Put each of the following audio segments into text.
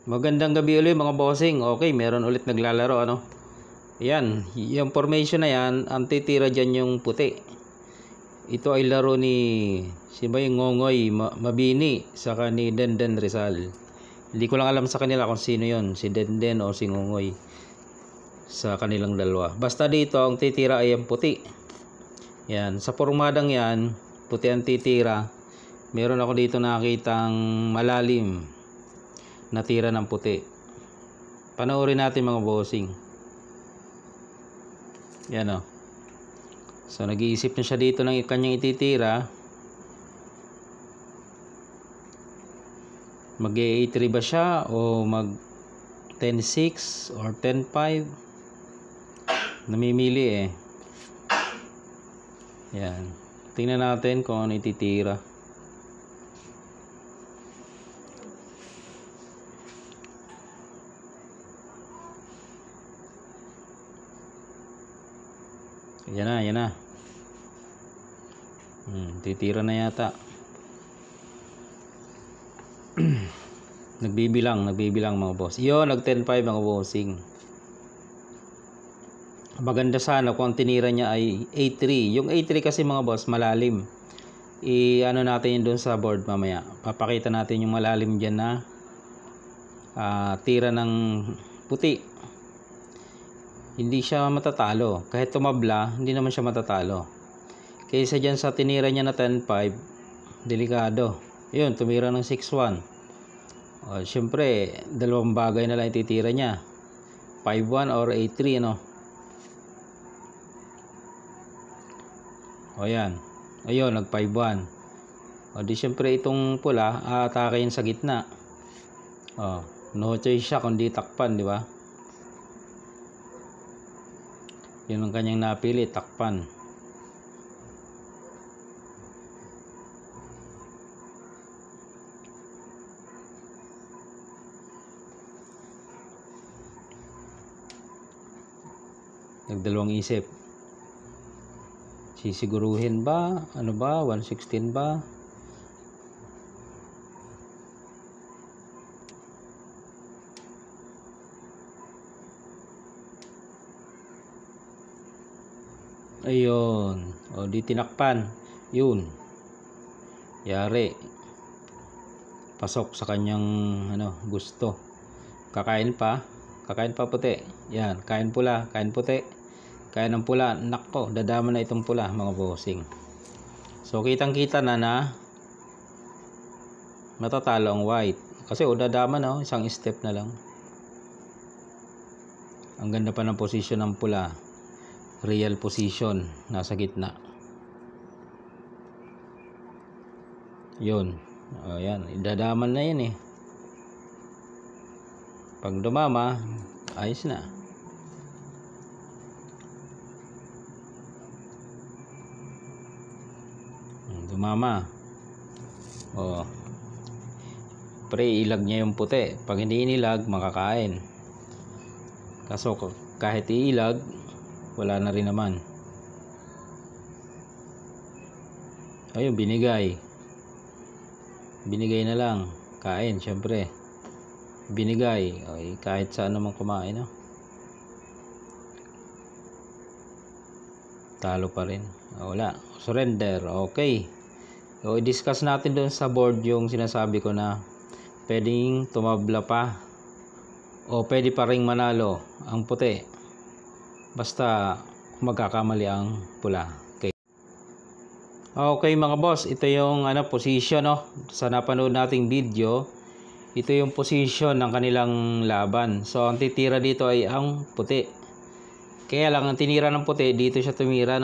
Magandang gabi ulit mga bossing. Okay, meron ulit naglalaro ano. Ayan, yung formation na yan, ang titira dyan yung puti. Ito ay laro ni si yung Ngongoy Mabini saka ni Denden Rizal. Hindi ko lang alam sa kanila kung sino yon, si Denden o si Ngongoy sa kanilang dalawa. Basta dito ang titira ay ang puti. Yan, sa pormadang yan, puti ang titira. Meron ako dito nakitang malalim na tira ng puti. Panoorin natin mga bossing. Yan o. So nag-iisip na siya dito ng kanyang ititira. Mag-A3 ba siya o mag 10-6 or 10-5? Namimili eh. Yan. Tingnan natin kung ano ititira. Yan na, yan na. Titira na yata. nagbibilang mga boss. Yo, nag 10-5 mga bossing. Maganda sana kung tinira niya ay A3. Yung A3 kasi mga boss, malalim. I-ano natin yun doon sa board mamaya. Papakita natin yung malalim dyan na tira ng puti. Hindi siya matatalo. Kahit tumabla, hindi naman siya matatalo. Kaysa dyan sa tinira niya na 10-5, delikado. Yun, tumira ng 6-1. O, syempre, dalawang bagay na lang ititira niya. 5-1 or 8-3, ano? O, yan. Ayun, nag 5-1. O, di syempre itong pula, aatakin sa gitna. O, no choice siya kundi takpan, di ba? Yun ang kanyang napili, takpan. Nagdalawang isip. Sisiguruhin ba? Ano ba? 116 ba? Ayun. O, di tinakpan. Yun. Yari. Pasok sa kanyang gusto. Kakain pa. Kakain pa puti. Yan. Kain pula. Kain puti. Kain ng pula. Nako. Dadama na itong pula mga bossing. So, kitang-kita na matatalo ang white. Kasi dadama na. Isang step na lang. Ang ganda pa ng posisyon ng pula. Real position, nasa gitna. Yun. O, yan. Idadaman na yan eh. Pag dumama, ayos na. Dumama. O. Pre, ilag niya yung puti. Pag hindi inilag, makakain. Kaso, kahit iilag, wala na rin naman. Ayun, binigay. Binigay na lang. Kain, syempre. Binigay. Ay, kahit saan naman kumain, no? Talo pa rin. Wala. Surrender. Okay. So, i-discuss natin doon sa board yung sinasabi ko na pwedeng tumabla pa o pwede pa ring manalo ang puti. Basta magkakamali ang pula. Okay. Okay mga boss, ito yung position sa napanood nating video. Ito yung position ng kanilang laban. So ang titira dito ay ang puti. Kaya lang ang tinira ng puti, dito siya tumira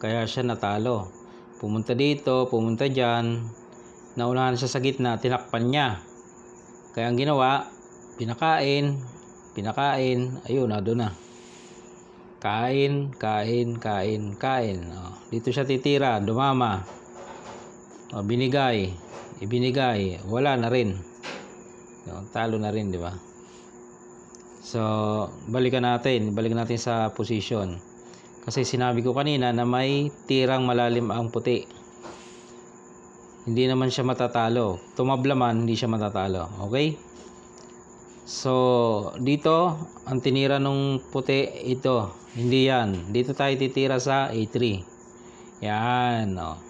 Kaya siya natalo. Pumunta dito, pumunta diyan. Naunahan siya sa gitna, tinakpan niya. Kaya ang ginawa, pinakain, ayun, nado na. Kain. Dito siya titira, dumama. Binigay, ibinigay, wala na rin. Talo na rin, di ba? So, balikan natin sa position. Kasi sinabi ko kanina na may tirang malalim ang puti. Hindi naman siya matatalo. Tumabla man, hindi siya matatalo. Okay? So, dito, ang tinira nung puti, ito. Hindi yan. Dito tayo titira sa A3. Yan, oh.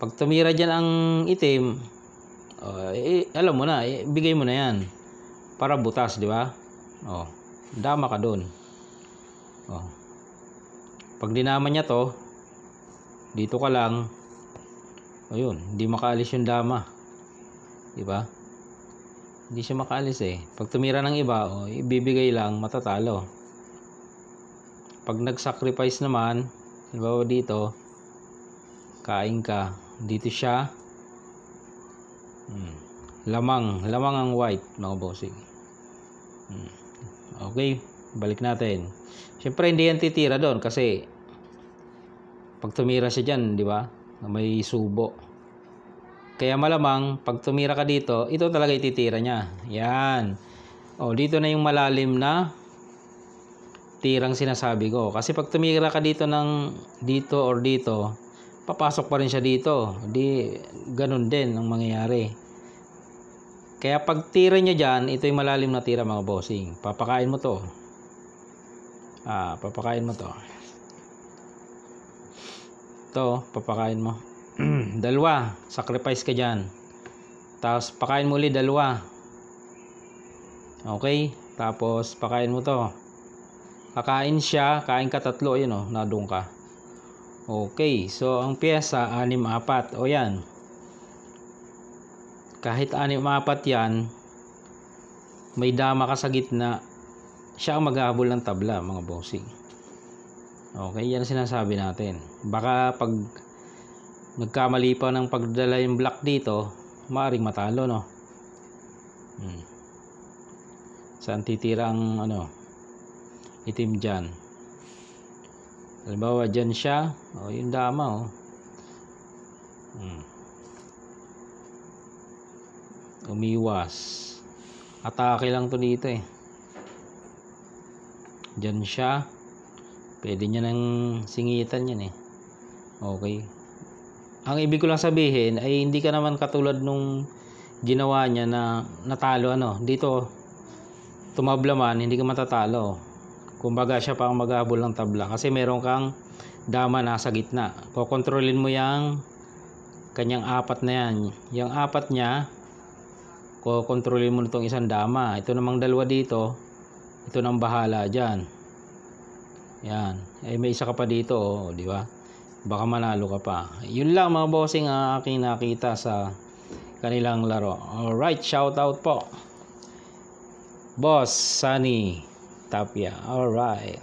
Pag tumira dyan ang itim, alam mo na, bigay mo na yan. Para butas, di ba? Oh, dama ka dun. Oh. Pag dinama niya to, dito ka lang, ayun, hindi makaalis yung dama. Di ba? Hindi siya makaalis eh. Pag tumira ng iba, ibibigay lang, matatalo. Pag nag-sacrifice naman, halimbawa dito, kain ka, dito siya, lamang ang white, mga bossing. Okay, balik natin. Siyempre, hindi yan titira doon kasi pag tumira siya dyan, di ba? May subo. Kaya malamang, pag tumira ka dito, ito talaga ititira niya. Yan. O, dito na yung malalim na tirang sinasabi ko. Kasi pag tumira ka dito dito or dito, papasok pa rin siya dito. Di, ganun din ang mangyayari. Kaya pag tira niya dyan, ito yung malalim na tira, mga bossing. Papakain mo to. Papakain mo to. Ito, papakain mo. Dalawa, sacrifice ka dyan. Tapos pakain mo ulit dalawa. Okay, tapos pakain mo to. Kakain siya, kain ka tatlo, yun o, nadung ka. Okay, so ang pyesa 6-4. O yan, kahit 6-4 yan, may dama ka sa gitna, siya ang maghahabol ng tabla, mga bossing. Okay, yan ang sinasabi natin. Baka pag nagkamali pa ng pagdala yung black dito, maaaring matalo, no? Saan titira ang itim dyan? Halimbawa dyan siya, yung dama, umiwas. Atake lang to dito eh. Dyan siya, pwede niya nang singitan yan eh. Okay. Ang ibig ko lang sabihin ay hindi ka naman katulad nung ginawa niya na natalo dito tumabla man, hindi ka matatalo. Kumbaga siya pa ang maghabol ng tabla kasi meron kang dama nasa gitna. Kokontrolin mo yung kanyang 4 na yan. Yung 4 niya, kokontrolin mo nitong isang dama. Ito namang dalawa dito, ito nang bahala dyan. Yan. May isa ka pa dito, di ba? Baka manalo ka pa. Yun lang, mga bossing, ang aking nakita sa kanilang laro. Alright, shout out po, Boss Sunny Tapia. Alright.